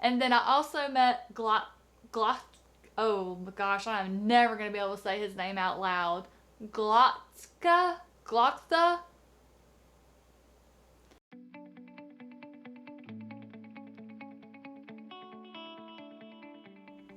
And then I also met oh my gosh, I'm never going to be able to say his name out loud. Glotska?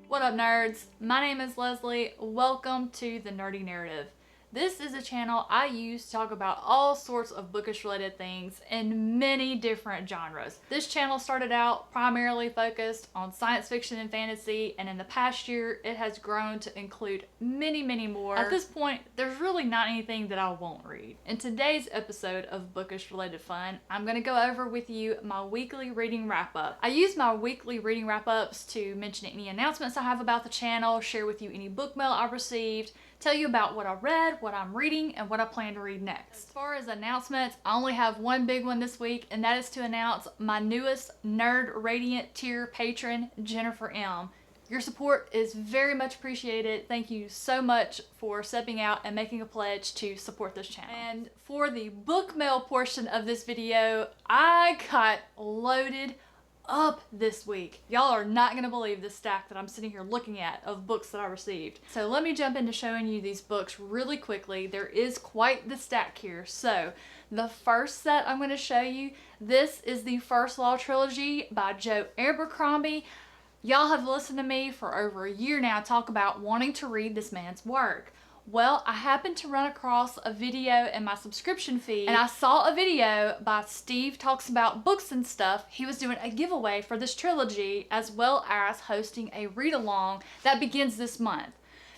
What up, nerds? My name is Leslie. Welcome to The Nerdy Narrative. This is a channel I use to talk about all sorts of bookish related things in many different genres. This channel started out primarily focused on science fiction and fantasy, and in the past year it has grown to include many more. At this point, there's really not anything that I won't read. In today's episode of Bookish Related Fun, I'm going to go over with you my weekly reading wrap-up. I use my weekly reading wrap-ups to mention any announcements I have about the channel, share with you any book mail I've received, tell you about what I read, what I'm reading, and what I plan to read next. As far as announcements, I only have one big one this week, and that is to announce my newest Nerd Radiant tier patron, Jennifer M. Your support is very much appreciated. Thank you so much for stepping out and making a pledge to support this channel. And for the book mail portion of this video, I got loaded up this week. Y'all are not gonna believe the stack that I'm sitting here looking at of books that I received. So let me jump into showing you these books really quickly. There is quite the stack here. So the first set I'm going to show you, this is the First Law Trilogy by Joe Abercrombie. Y'all have listened to me for over a year now talk about wanting to read this man's work. Well, I happened to run across a video in my subscription feed, and I saw a video by Steve Talks About Books and Stuff. He was doing a giveaway for this trilogy, as well as hosting a read-along that begins this month.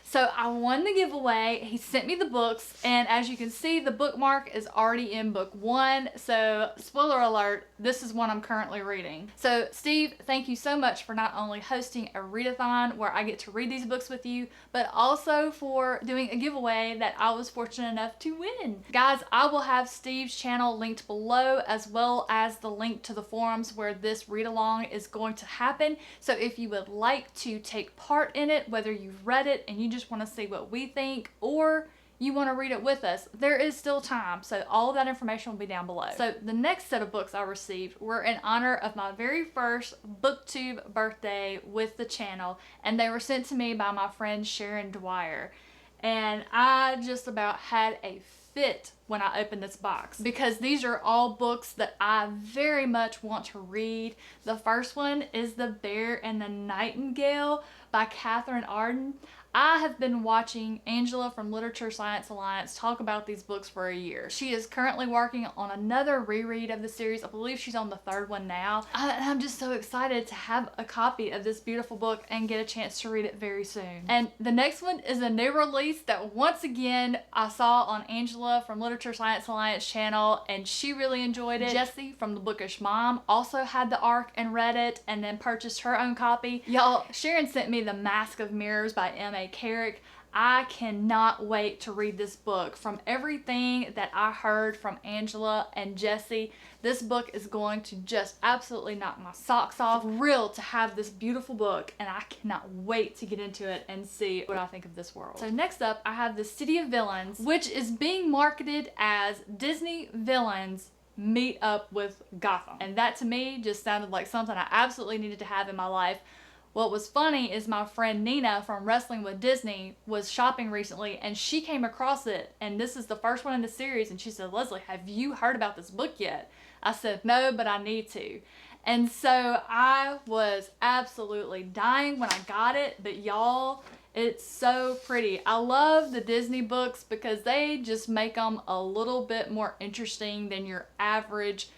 So I won the giveaway. He sent me the books, and as you can see, the bookmark is already in book one. So spoiler alert, this is one I'm currently reading. So Steve, thank you so much for not only hosting a readathon where I get to read these books with you, but also for doing a giveaway that I was fortunate enough to win. Guys, I will have Steve's channel linked below, as well as the link to the forums where this read-along is going to happen. So if you would like to take part in it, whether you've read it and you just want to see what we think, or you want to read it with us, there is still time. So all of that information will be down below. So the next set of books I received were in honor of my very first booktube birthday with the channel, and they were sent to me by my friend Sharon Dwyer. And I just about had a fit when I opened this box, because these are all books that I very much want to read. The first one is The Bear and the Nightingale by Catherine Arden. I have been watching Angela from Literature Science Alliance talk about these books for a year. She is currently working on another reread of the series. I believe she's on the third one now. I'm just so excited to have a copy of this beautiful book and get a chance to read it very soon. And the next one is a new release that once again I saw on Angela from Literature Science Alliance channel, and she really enjoyed it. Jessie from The Bookish Mom also had the ARC and read it and then purchased her own copy. Y'all, Sharon sent me The Mask of Mirrors by M.A. Carrick. I cannot wait to read this book. From everything that I heard from Angela and Jessie, this book is going to just absolutely knock my socks off. Thrilled to have this beautiful book, and I cannot wait to get into it and see what I think of this world. So next up, I have The City of Villains, which is being marketed as Disney Villains meet up with Gotham. And that to me just sounded like something I absolutely needed to have in my life. What was funny is my friend Nina from Wrestling with Disney was shopping recently, and she came across it, and this is the first one in the series, and she said, "Leslie, have you heard about this book yet?" I said, "No, but I need to." And so I was absolutely dying when I got it, but y'all, it's so pretty. I love the Disney books because they just make them a little bit more interesting than your average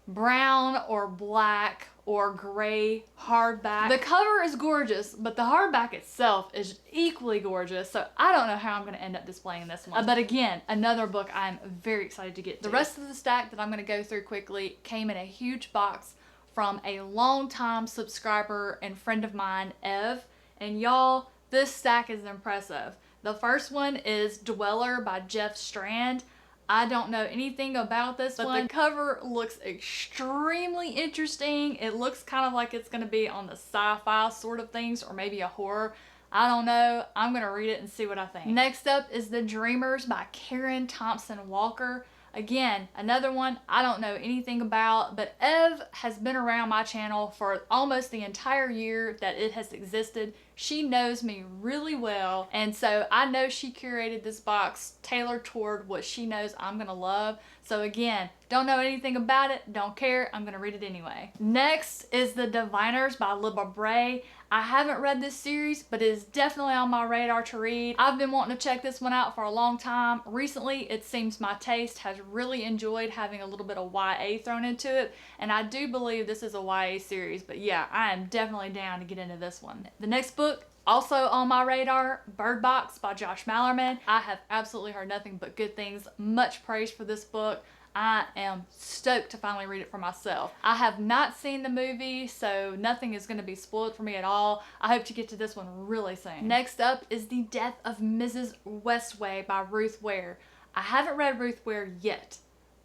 brown or black or gray hardback. The cover is gorgeous, but the hardback itself is equally gorgeous, so I don't know how I'm going to end up displaying this one. But again, another book I'm very excited to get to. The rest of the stack that I'm going to go through quickly came in a huge box from a longtime subscriber and friend of mine, Ev, and y'all, this stack is impressive. The first one is Dweller by Jeff Strand. I don't know anything about this one, but the cover looks extremely interesting. It looks kind of like it's going to be on the sci-fi sort of things, or maybe a horror. I don't know. I'm going to read it and see what I think. Next up is The Dreamers by Karen Thompson Walker. Again, another one I don't know anything about, but Ev has been around my channel for almost the entire year that it has existed. She knows me really well, and so I know she curated this box tailored toward what she knows I'm gonna love. So again, don't know anything about it, don't care, I'm gonna read it anyway. Next is The Diviners by Libba Bray. I haven't read this series, but it is definitely on my radar to read. I've been wanting to check this one out for a long time. Recently, it seems my taste has really enjoyed having a little bit of YA thrown into it, and I do believe this is a YA series, but yeah, I am definitely down to get into this one. The next book, also on my radar, Bird Box by Josh Malerman. I have absolutely heard nothing but good things. Much praise for this book. I am stoked to finally read it for myself. I have not seen the movie, so nothing is going to be spoiled for me at all. I hope to get to this one really soon. Next up is The Death of Mrs. Westway by Ruth Ware. I haven't read Ruth Ware yet,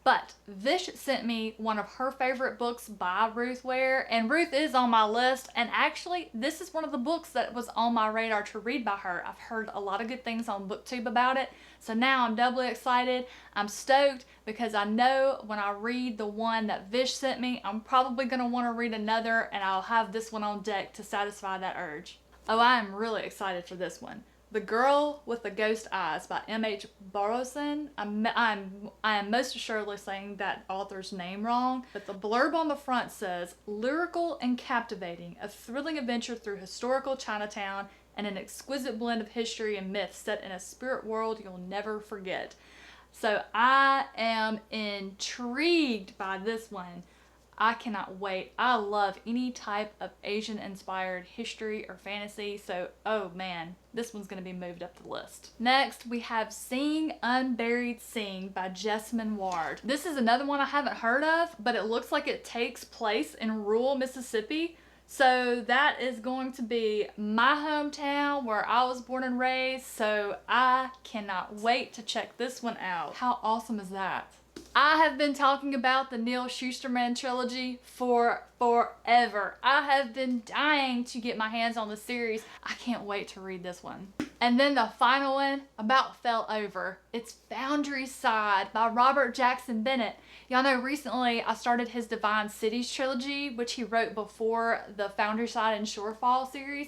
but Vish sent me one of her favorite books by Ruth Ware, and Ruth is on my list, and actually this is one of the books that was on my radar to read by her. I've heard a lot of good things on BookTube about it, so now I'm doubly excited. I'm stoked because I know when I read the one that Vish sent me, I'm probably going to want to read another, and I'll have this one on deck to satisfy that urge. Oh, I am really excited for this one. The Girl with the Ghost Eyes by M.H. Burroughs. I am most assuredly saying that author's name wrong, but the blurb on the front says, lyrical and captivating, a thrilling adventure through historical Chinatown and an exquisite blend of history and myth set in a spirit world you'll never forget. So I am intrigued by this one. I cannot wait. I love any type of Asian inspired history or fantasy, so oh man, this one's going to be moved up the list. Next, we have Seeing Unburied Seeing by Jessamine Ward. This is another one I haven't heard of, but it looks like it takes place in rural Mississippi. So that is going to be my hometown where I was born and raised, so I cannot wait to check this one out. How awesome is that? I have been talking about the Neal Shusterman trilogy for forever. I have been dying to get my hands on the series. I can't wait to read this one. And then the final one about fell over. It's Foundry Side by Robert Jackson Bennett. Y'all know recently I started his Divine Cities trilogy, which he wrote before the Foundry Side and Shorefall series.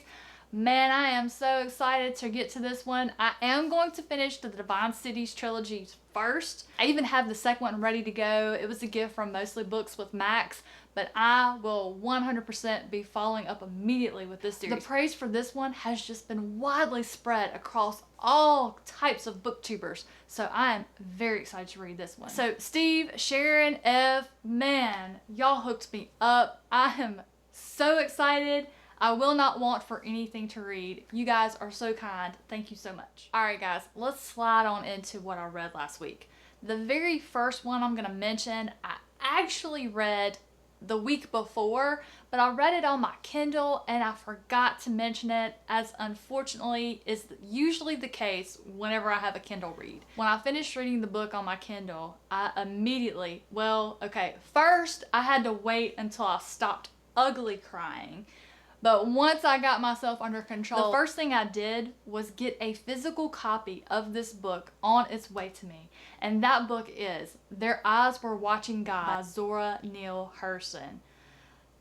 Man, I am so excited to get to this one. I am going to finish the Divine Cities trilogy first. I even have the second one ready to go. It was a gift from Mostly Books with Max, but I will 100% be following up immediately with this series. The praise for this one has just been widely spread across all types of booktubers, so I am very excited to read this one. So Steve, Sharon, Ev, man, y'all hooked me up. I am so excited. I will not want for anything to read. You guys are so kind. Thank you so much. Alright guys, let's slide on into what I read last week. The very first one I'm going to mention, I actually read the week before, but I read it on my Kindle and I forgot to mention it, as unfortunately is usually the case whenever I have a Kindle read. When I finished reading the book on my Kindle, I immediately, first I had to wait until I stopped ugly crying. But once I got myself under control, the first thing I did was get a physical copy of this book on its way to me. And that book is Their Eyes Were Watching God by Zora Neale Hurston.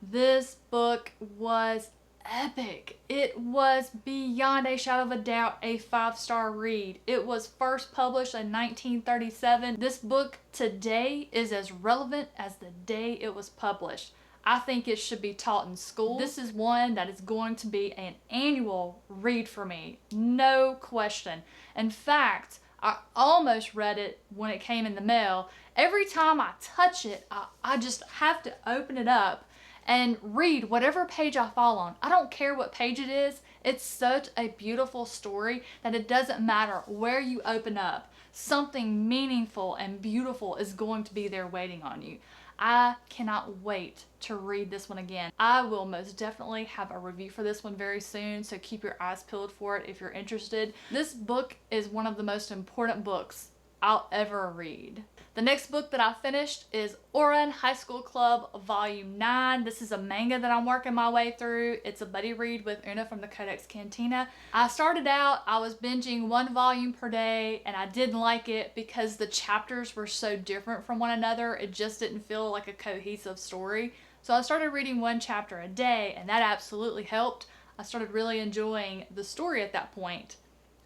This book was epic. It was beyond a shadow of a doubt a 5-star read. It was first published in 1937. This book today is as relevant as the day it was published. I think it should be taught in school. This is one that is going to be an annual read for me, no question. In fact, I almost read it when it came in the mail. Every time I touch it, I just have to open it up and read whatever page I fall on. I don't care what page it is. It's such a beautiful story that it doesn't matter where you open up. Something meaningful and beautiful is going to be there waiting on you. I cannot wait to read this one again. I will most definitely have a review for this one very soon, so keep your eyes peeled for it if you're interested. This book is one of the most important books I'll ever read. The next book that I finished is Ouran High School Club Volume 9. This is a manga that I'm working my way through. It's a buddy read with Una from the Codex Cantina. I started out, I was binging one volume per day, and I didn't like it because the chapters were so different from one another. It just didn't feel like a cohesive story. So I started reading one chapter a day, and that absolutely helped. I started really enjoying the story at that point.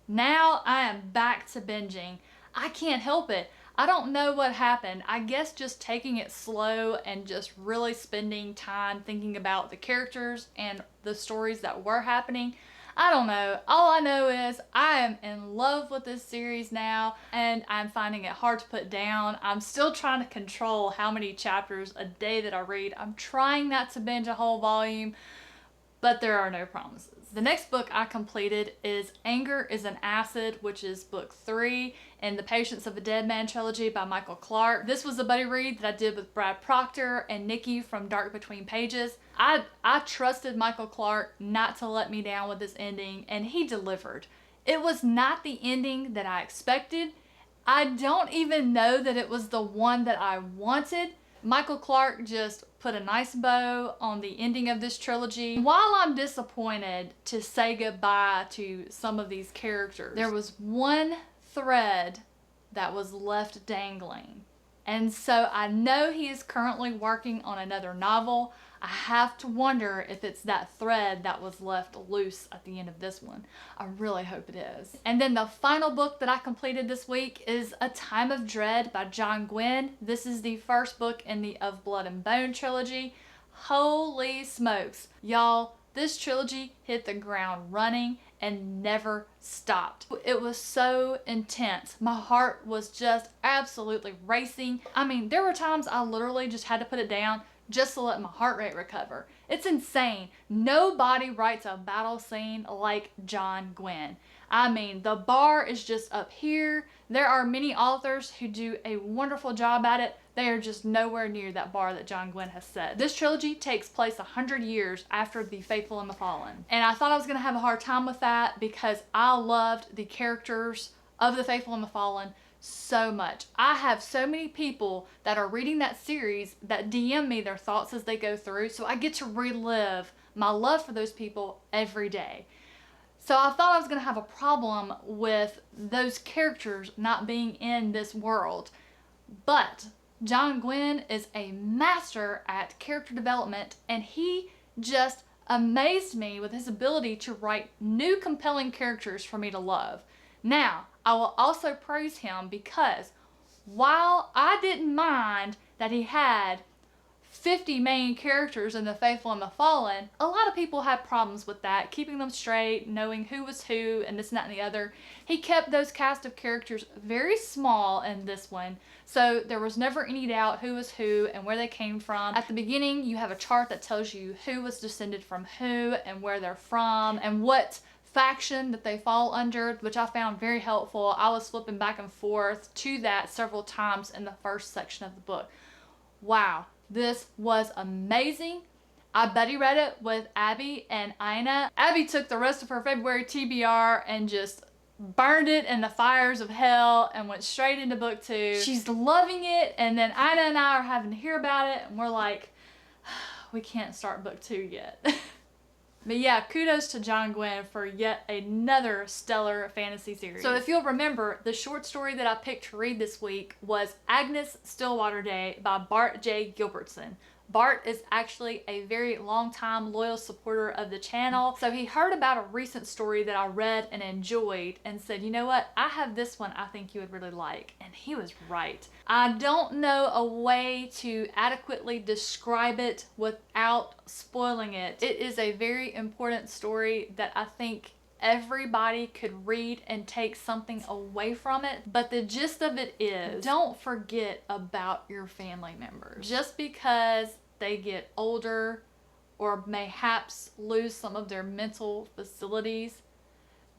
Now I am back to binging. I can't help it. I don't know what happened. I guess just taking it slow and just really spending time thinking about the characters and the stories that were happening. I don't know. All I know is I am in love with this series now, and I'm finding it hard to put down. I'm still trying to control how many chapters a day that I read. I'm trying not to binge a whole volume, but there are no promises. The next book I completed is Anger is an Acid, which is book 3 in the Patience of a Dead Man trilogy by Michael Clark. This was a buddy read that I did with Brad Proctor and Nikki from Dark Between Pages. I trusted Michael Clark not to let me down with this ending, and he delivered. It was not the ending that I expected. I don't even know that it was the one that I wanted. Michael Clark just put a nice bow on the ending of this trilogy. While I'm disappointed to say goodbye to some of these characters, there was one thread that was left dangling. And so I know he is currently working on another novel. I have to wonder if it's that thread that was left loose at the end of this one. I really hope it is. And then the final book that I completed this week is A Time of Dread by John Gwynne. This is the first book in the Of Blood and Bone trilogy. Holy smokes. Y'all, this trilogy hit the ground running and never stopped. It was so intense. My heart was just absolutely racing. I mean, there were times I literally just had to put it down just to let my heart rate recover. It's insane. Nobody writes a battle scene like John Gwynne. I mean, the bar is just up here. There are many authors who do a wonderful job at it. They are just nowhere near that bar that John Gwynne has set. This trilogy takes place 100 years after The Faithful and the Fallen. And I thought I was going to have a hard time with that because I loved the characters of The Faithful and the Fallen so much. I have so many people that are reading that series that DM me their thoughts as they go through, so I get to relive my love for those people every day. So I thought I was going to have a problem with those characters not being in this world. But John Gwynne is a master at character development, and he just amazed me with his ability to write new compelling characters for me to love. Now, I will also praise him because while I didn't mind that he had 50 main characters in The Faithful and the Fallen, a lot of people had problems with that, keeping them straight, knowing who was who, and this and that and the other. He kept those cast of characters very small in this one, so there was never any doubt who was who and where they came from. At the beginning, you have a chart that tells you who was descended from who and where they're from and what faction that they fall under, which I found very helpful. I was flipping back and forth to that several times in the first section of the book. Wow, this was amazing. I buddy read it with Abby and Ina. Abby took the rest of her February TBR and just burned it in the fires of hell and went straight into book 2. She's loving it, and then Ina and I are having to hear about it, and we're like, we can't start book 2 yet. But yeah, kudos to John Gwynne for yet another stellar fantasy series. So if you'll remember, the short story that I picked to read this week was Agnes Stillwater Day by Bart J. Gilbertson. Bart is actually a very long-time loyal supporter of the channel, so he heard about a recent story that I read and enjoyed and said, you know what, I have this one I think you would really like, and he was right. I don't know a way to adequately describe it without spoiling it. It is a very important story that I think everybody could read and take something away from it. But the gist of it is, don't forget about your family members. Just because they get older or mayhaps lose some of their mental facilities,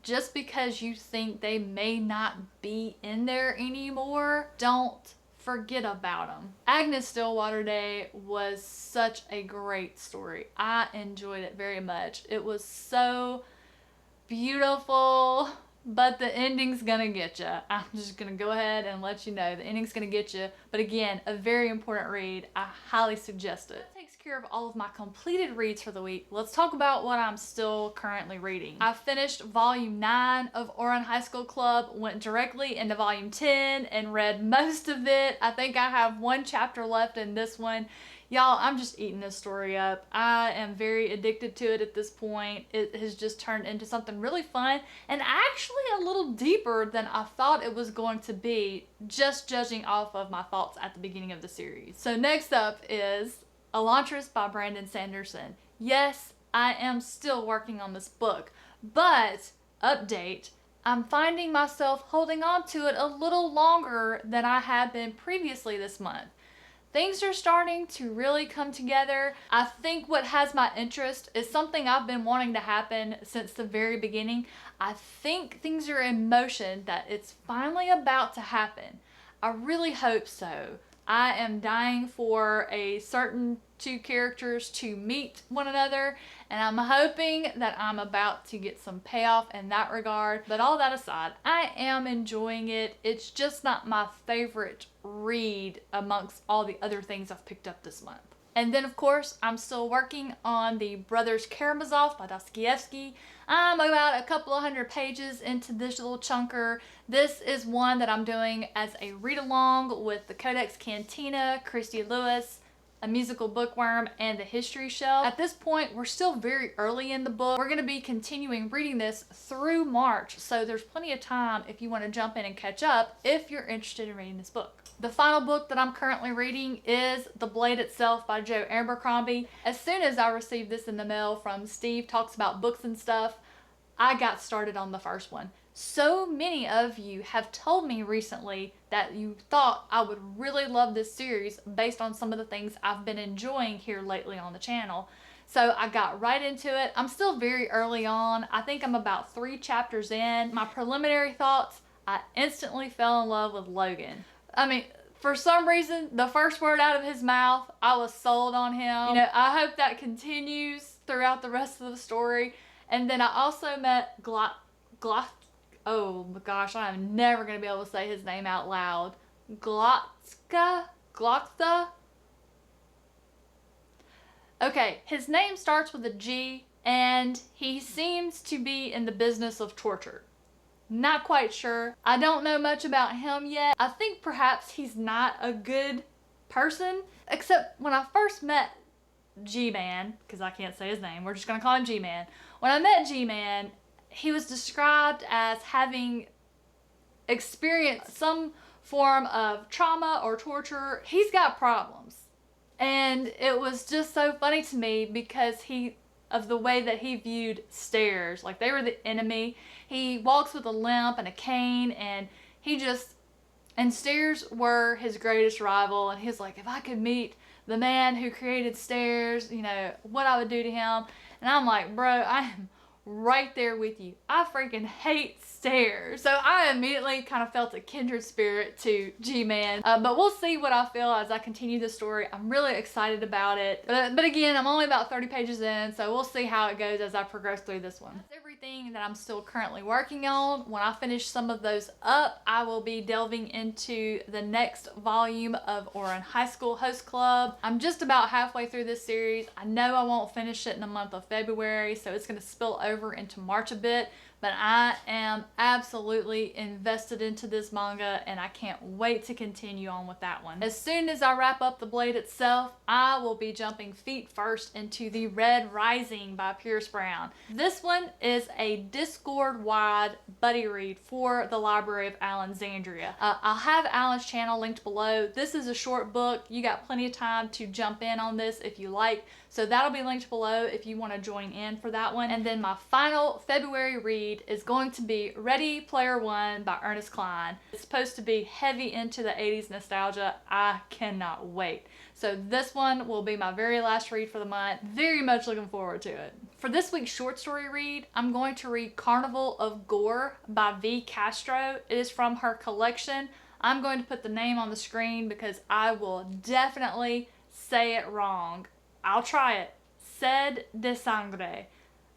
just because you think they may not be in there anymore, don't forget about them. Agnes Stillwater Day was such a great story. I enjoyed it very much. It was so beautiful, but the ending's gonna get you. I'm just gonna go ahead and let you know the ending's gonna get you. But again, a very important read. I highly suggest it. That takes care of all of my completed reads for the week. Let's talk about what I'm still currently reading. I finished volume 9 of Ouran High School Club, went directly into volume 10 and read most of it. I think I have one chapter left in this one. Y'all, I'm just eating this story up. I am very addicted to it at this point. It has just turned into something really fun and actually a little deeper than I thought it was going to be, just judging off of my thoughts at the beginning of the series. So next up is Elantris by Brandon Sanderson. Yes, I am still working on this book, but update, I'm finding myself holding on to it a little longer than I had been previously this month. Things are starting to really come together. I think what has my interest is something I've been wanting to happen since the very beginning. I think things are in motion, that it's finally about to happen. I really hope so. I am dying for a certain two characters to meet one another, and I'm hoping that I'm about to get some payoff in that regard. But all that aside, I am enjoying it. It's just not my favorite read amongst all the other things I've picked up this month. And then, of course, I'm still working on the Brothers Karamazov by Dostoevsky. I'm about a couple of hundred pages into this little chunker. This is one that I'm doing as a read-along with the Codex Cantina, Christy Lewis, A Musical Bookworm, and The History Shelf. At this point, we're still very early in the book. We're going to be continuing reading this through March, so there's plenty of time if you want to jump in and catch up if you're interested in reading this book. The final book that I'm currently reading is The Blade Itself by Joe Abercrombie. As soon as I received this in the mail from Steve Talks About Books and Stuff, I got started on the first one. So many of you have told me recently that you thought I would really love this series based on some of the things I've been enjoying here lately on the channel. So I got right into it. I'm still very early on. I think I'm about 3 chapters in. My preliminary thoughts, I instantly fell in love with Logan. I mean, for some reason, the first word out of his mouth, I was sold on him. You know, I hope that continues throughout the rest of the story. And then I also met oh my gosh, I am never going to be able to say his name out loud. Glotzka? Okay, his name starts with a G, and he seems to be in the business of torture. Not quite sure. I don't know much about him yet. I think perhaps he's not a good person, except when I first met G-Man, because I can't say his name, we're just going to call him G-Man. When I met G-Man, he was described as having experienced some form of trauma or torture. He's got problems. And it was just so funny to me because of the way that he viewed stairs. Like, they were the enemy. He walks with a limp and a cane, and and stairs were his greatest rival. And he's like, if I could meet the man who created stairs, you know, what I would do to him. And I'm like, bro, I am right there with you. I freaking hate stairs. So I immediately kind of felt a kindred spirit to G-Man. But we'll see what I feel as I continue the story. I'm really excited about it. But again, I'm only about 30 pages in, so we'll see how it goes as I progress through this one. That's everything that I'm still currently working on. When I finish some of those up, I will be delving into the next volume of Ouran High School Host Club. I'm just about halfway through this series. I know I won't finish it in the month of February, so it's going to spill over into March a bit, but I am absolutely invested into this manga and I can't wait to continue on with that one. As soon as I wrap up The Blade Itself, I will be jumping feet first into The Red Rising by Pierce Brown. This one is a Discord-wide buddy read for the Library of Alexandria. I'll have Alan's channel linked below. This is a short book. You got plenty of time to jump in on this if you like. So that'll be linked below if you want to join in for that one. And then my final February read is going to be Ready Player One by Ernest Cline. It's supposed to be heavy into the 80s nostalgia. I cannot wait. So this one will be my very last read for the month. Very much looking forward to it. For this week's short story read, I'm going to read Carnival of Gore by V. Castro. It is from her collection. I'm going to put the name on the screen because I will definitely say it wrong. I'll try it. Sed de Sangre.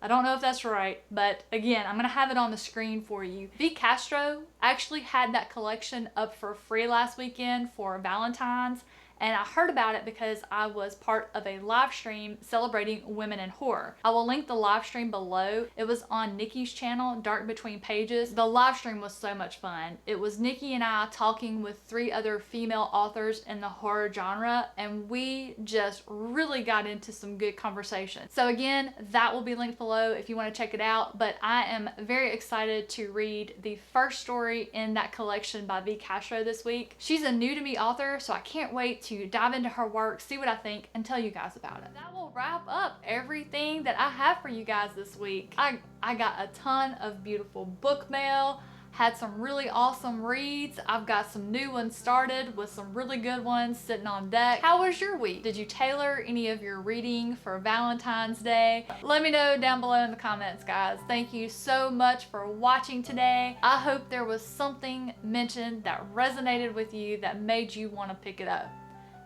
I don't know if that's right, but again, I'm gonna have it on the screen for you. V. Castro actually had that collection up for free last weekend for Valentine's, and I heard about it because I was part of a live stream celebrating women in horror. I will link the live stream below. It was on Nikki's channel, Dark Between Pages. The live stream was so much fun. It was Nikki and I talking with 3 other female authors in the horror genre, and we just really got into some good conversation. So again, that will be linked below if you want to check it out, but I am very excited to read the first story in that collection by V. Castro this week. She's a new to me author, so I can't wait to dive into her work, see what I think, and tell you guys about it. That will wrap up everything that I have for you guys this week. I got a ton of beautiful book mail, had some really awesome reads. I've got some new ones started with some really good ones sitting on deck. How was your week? Did you tailor any of your reading for Valentine's Day? Let me know down below in the comments, guys. Thank you so much for watching today. I hope there was something mentioned that resonated with you that made you want to pick it up.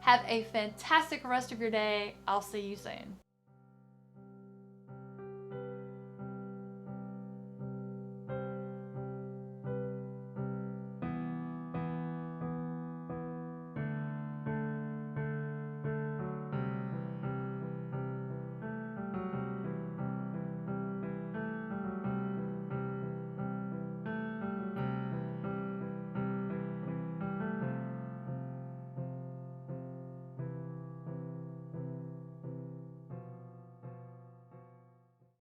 Have a fantastic rest of your day. I'll see you soon.